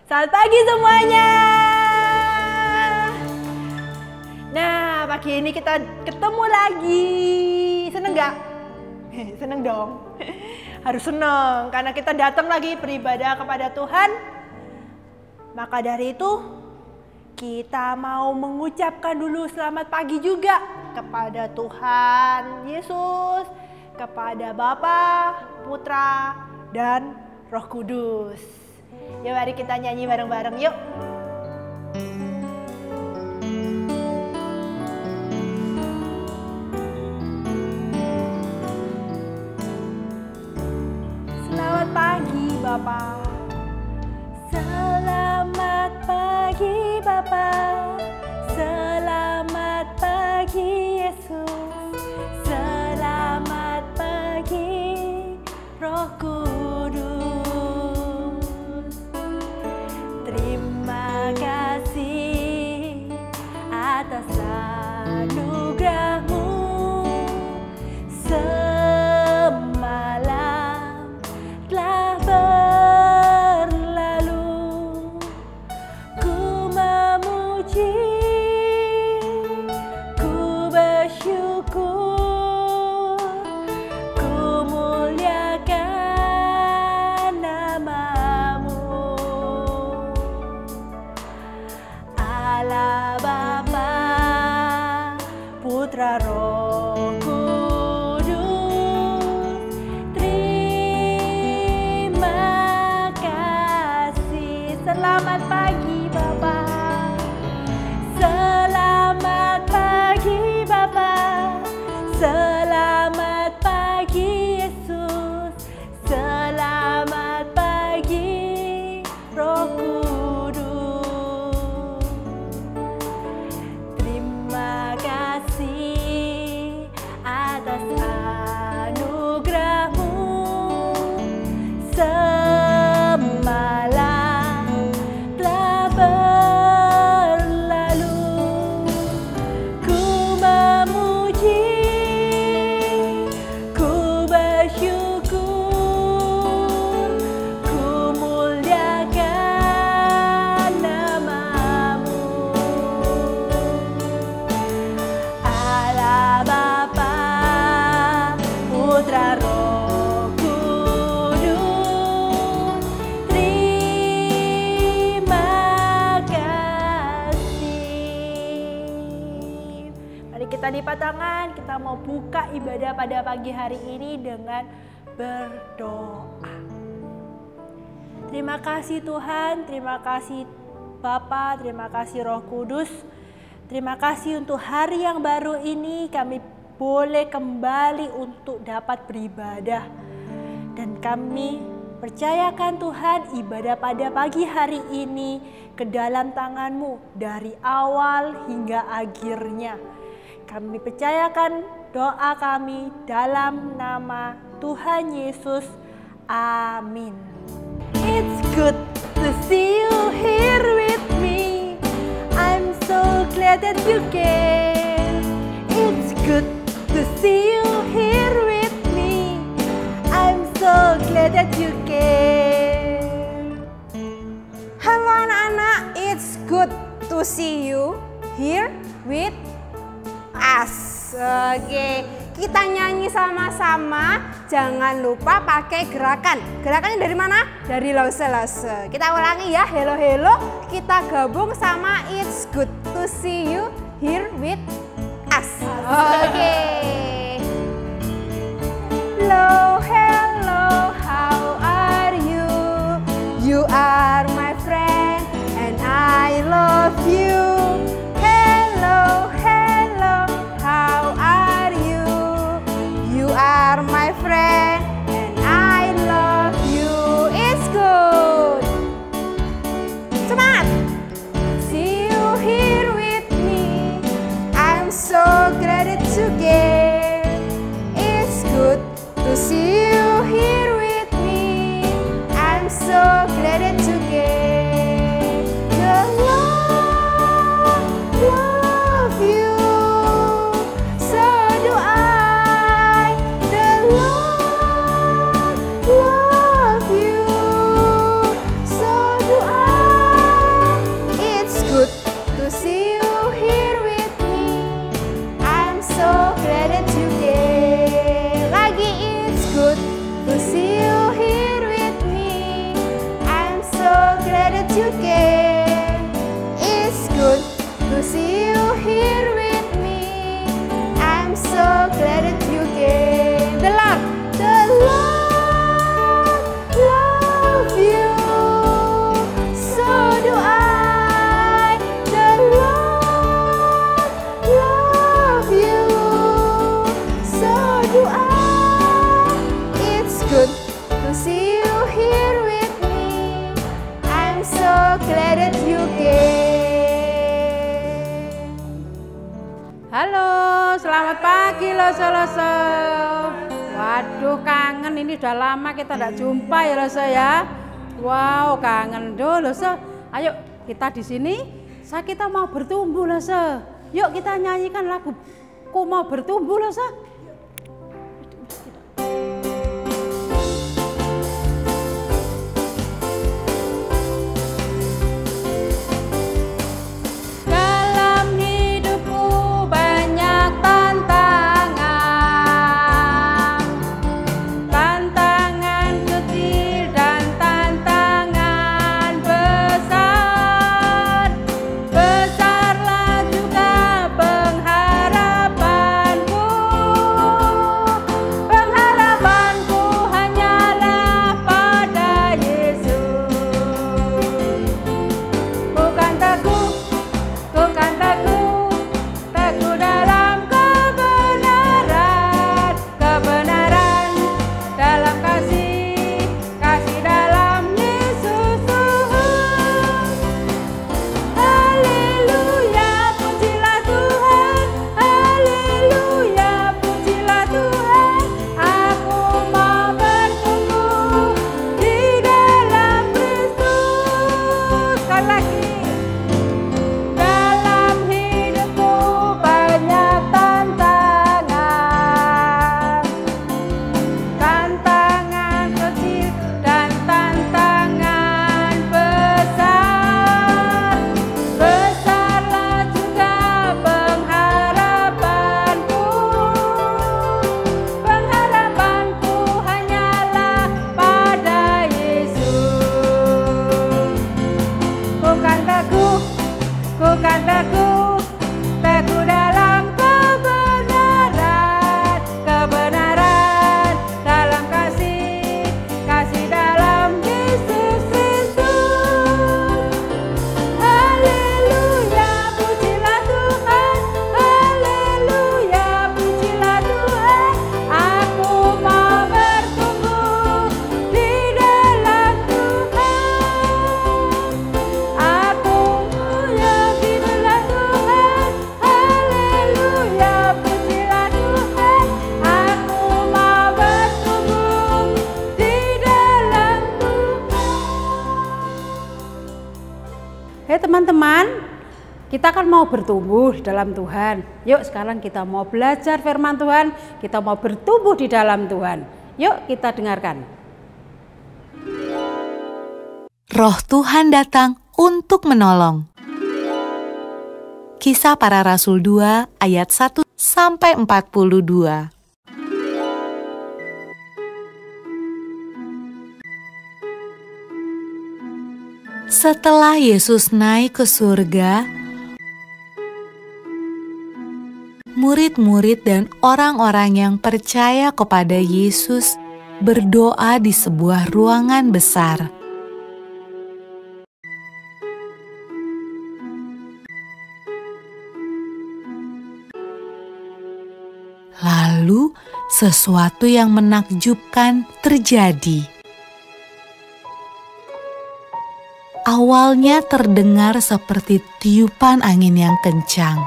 Selamat pagi semuanya. Nah, pagi ini kita ketemu lagi. Seneng gak? Seneng dong. Harus seneng karena kita datang lagi beribadah kepada Tuhan. Maka dari itu kita mau mengucapkan dulu selamat pagi juga kepada Tuhan Yesus, kepada Bapa, Putra, dan Roh Kudus. Yuk mari kita nyanyi bareng-bareng yuk. Selamat pagi Bapa. Selamat pagi Bapa. Selamat pagi Yesus. Selamat pagi Roh Kudus. Terima kasih atas anugerah-Mu. Semalam telah berlalu, ku memuji, ku bersyukur, ku muliakan nama-Mu. Allah Bapa, Putra, Roh Kudus, terima kasih. Selamat pagi Bapa. Selamat pagi Bapa. Selamat pagi Yesus. Selamat pagi Roh Kudus. Terima kasih atas anugerah-Mu. Semalam telah berlalu, ku memuji, ku bersyukur, ku muliakan nama-Mu. Allah Bapa, Putra, Roh Kudus, terima kasih. Mari kita lipat tangan, kita mau buka ibadah pada pagi hari ini dengan berdoa. Terima kasih Tuhan, terima kasih Bapa, terima kasih Roh Kudus. Terima kasih untuk hari yang baru ini kami boleh kembali untuk dapat beribadah. Dan kami percayakan Tuhan ibadah pada pagi hari ini ke dalam tangan-Mu dari awal hingga akhirnya. Kami percayakan doa kami dalam nama Tuhan Yesus. Amin. It's good to see you here with me. I'm so glad that you came. It's good to see you here with me. I'm so glad that you came. Halo anak-anak, it's good to see you here with us. Oke, kita nyanyi sama-sama. Jangan lupa pakai gerakan. Gerakannya dari mana? Dari lause-lause. Kita ulangi ya, hello hello. Kita gabung sama it's good to see you here with us. Oke. Hello, hello, how are you? You are my friend and I love you. Hello, hello, how are you? You are my friend and I love you. It's good. Semangat. See you here with me. I'm so glad to get It's good to see you here with me. I'm so glad that you came. Halo, selamat pagi Loso-Loso. Waduh, kangen, ini udah lama kita tidak jumpa ya Loso ya. Wow, kangen dulu Loso. Ayo kita di sini, kita mau bertumbuh Loso. Yuk kita nyanyikan lagu Ku Mau Bertumbuh Loso. Teman-teman, kita kan mau bertumbuh di dalam Tuhan. Yuk sekarang kita mau belajar firman Tuhan, kita mau bertumbuh di dalam Tuhan. Yuk kita dengarkan. Roh Tuhan datang untuk menolong. Kisah Para Rasul 2 ayat 1 sampai 42. Setelah Yesus naik ke surga, murid-murid dan orang-orang yang percaya kepada Yesus berdoa di sebuah ruangan besar. Lalu, sesuatu yang menakjubkan terjadi. Awalnya terdengar seperti tiupan angin yang kencang.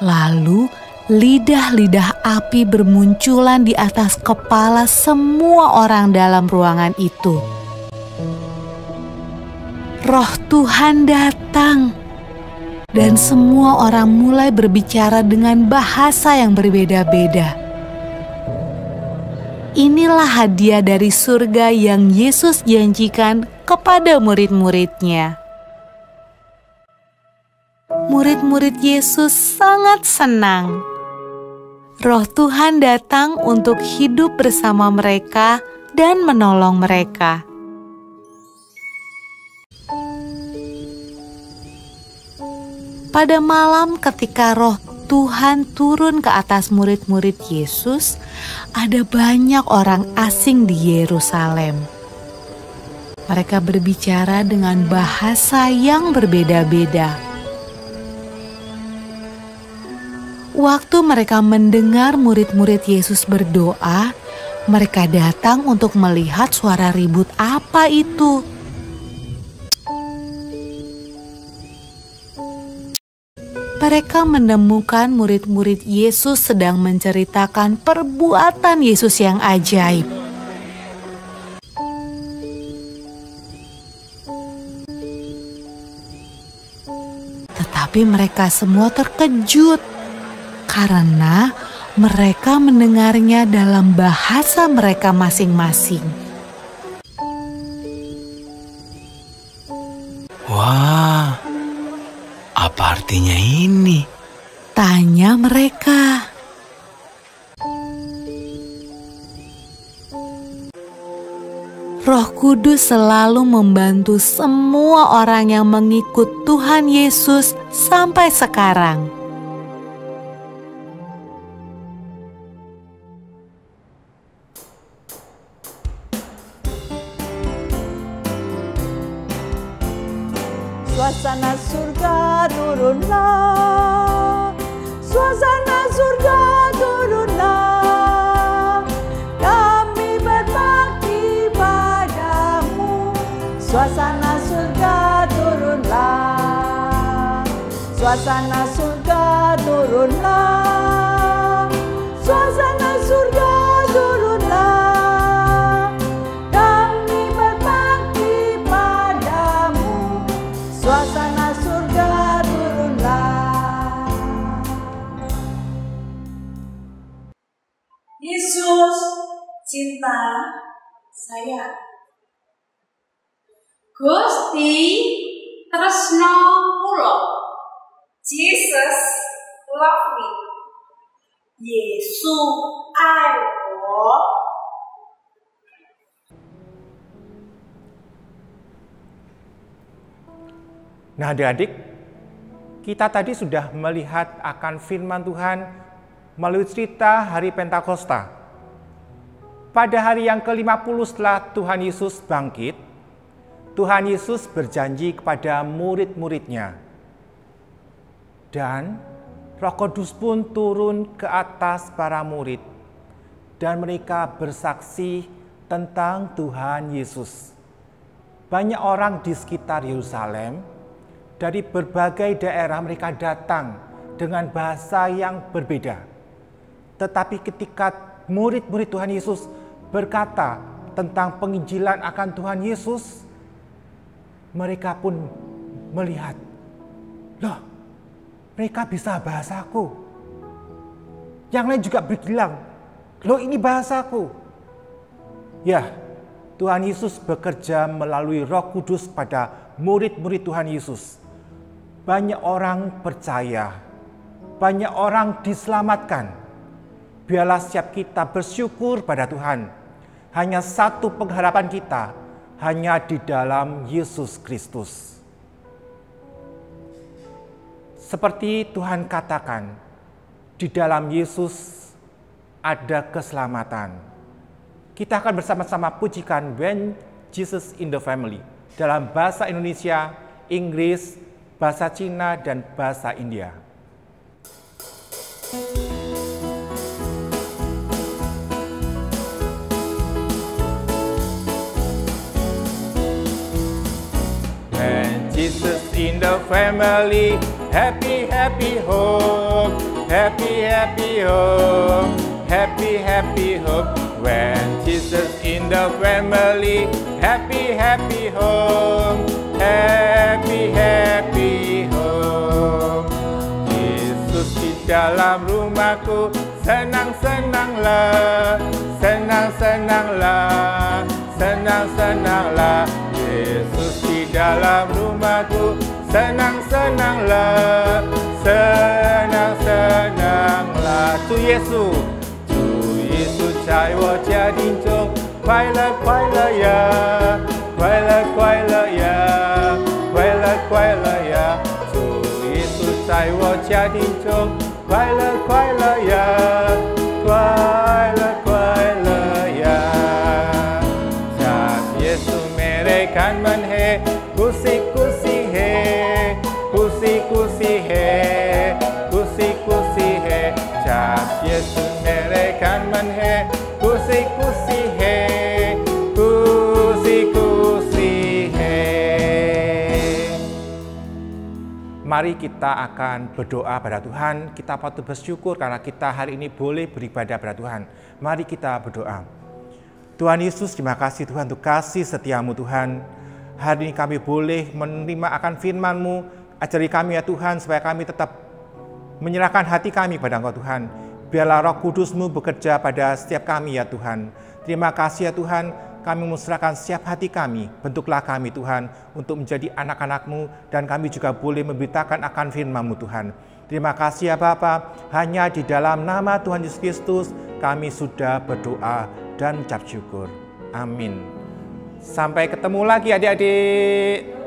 Lalu, lidah-lidah api bermunculan di atas kepala semua orang dalam ruangan itu. Roh Tuhan datang, dan semua orang mulai berbicara dengan bahasa yang berbeda-beda. Inilah hadiah dari surga yang Yesus janjikan kepada murid-muridnya. Murid-murid Yesus sangat senang. Roh Tuhan datang untuk hidup bersama mereka dan menolong mereka. Pada malam ketika Roh Tuhan turun ke atas murid-murid Yesus, ada banyak orang asing di Yerusalem. Mereka berbicara dengan bahasa yang berbeda-beda. Waktu mereka mendengar murid-murid Yesus berdoa, mereka datang untuk melihat suara ribut apa itu. Mereka menemukan murid-murid Yesus sedang menceritakan perbuatan Yesus yang ajaib. Tetapi mereka semua terkejut karena mereka mendengarnya dalam bahasa mereka masing-masing. Wah, apa artinya ini? Tanya mereka. Roh Kudus selalu membantu semua orang yang mengikut Tuhan Yesus sampai sekarang. Suasana surga turunlah, suasana surga turunlah, kami berbakti padamu. Suasana surga turunlah, suasana surga turunlah, suasana surga turunlah, kami berbakti padamu. Suasana surga turunlah. Yesus cinta saya. Gusti tresno kula. Jesus love me. Yesus I love. Nah adik-adik, kita tadi sudah melihat akan firman Tuhan melalui cerita hari Pentakosta. Pada hari yang ke-50 setelah Tuhan Yesus bangkit, Tuhan Yesus berjanji kepada murid-muridnya. Dan Roh Kudus pun turun ke atas para murid. Dan mereka bersaksi tentang Tuhan Yesus. Banyak orang di sekitar Yerusalem, dari berbagai daerah mereka datang dengan bahasa yang berbeda. Tetapi ketika murid-murid Tuhan Yesus berkata tentang penginjilan akan Tuhan Yesus, mereka pun melihat, loh, mereka bisa bahasaku. Yang lain juga bilang, loh ini bahasaku. Ya, Tuhan Yesus bekerja melalui Roh Kudus pada murid-murid Tuhan Yesus. Banyak orang percaya, banyak orang diselamatkan. Biarlah setiap kita bersyukur pada Tuhan. Hanya satu pengharapan kita, hanya di dalam Yesus Kristus. Seperti Tuhan katakan, di dalam Yesus ada keselamatan. Kita akan bersama-sama pujikan When Jesus in the Family dalam bahasa Indonesia, Inggris, bahasa Cina, dan bahasa India. When Jesus in the family, happy, happy home, happy, happy home, happy, happy home. When Jesus in the family, happy, happy home, happy, happy home. Yesus di dalam rumahku, senang-senanglah, senang-senanglah, senang-senanglah. Yesus di dalam rumahku, senang-senanglah, senang-senanglah. 主耶稣，主耶稣在我家庭中，快乐快乐呀，快乐快乐呀，快乐快乐呀。主耶稣在我家庭中，快乐快乐呀，快乐快乐呀。saat Yesus mereka menhe, kusi-kusi he, kusi-kusi he, kusi-kusi he. Yesus merekan menhe kusi-kusi he, kusi-kusi he. Mari kita akan berdoa pada Tuhan. Kita patut bersyukur karena kita hari ini boleh beribadah pada Tuhan. Mari kita berdoa. Tuhan Yesus, terima kasih Tuhan untuk kasih setiamu Tuhan. Hari ini kami boleh menerima akan firman-Mu. Ajari kami ya Tuhan, supaya kami tetap menyerahkan hati kami pada Engkau Tuhan. Biarlah Roh Kudus-Mu bekerja pada setiap kami ya Tuhan. Terima kasih ya Tuhan, kami menyerahkan setiap hati kami. Bentuklah kami Tuhan untuk menjadi anak-anak-Mu, dan kami juga boleh memberitakan akan firman-Mu Tuhan. Terima kasih ya Bapa, hanya di dalam nama Tuhan Yesus Kristus kami sudah berdoa dan mengucap syukur. Amin. Sampai ketemu lagi adik-adik.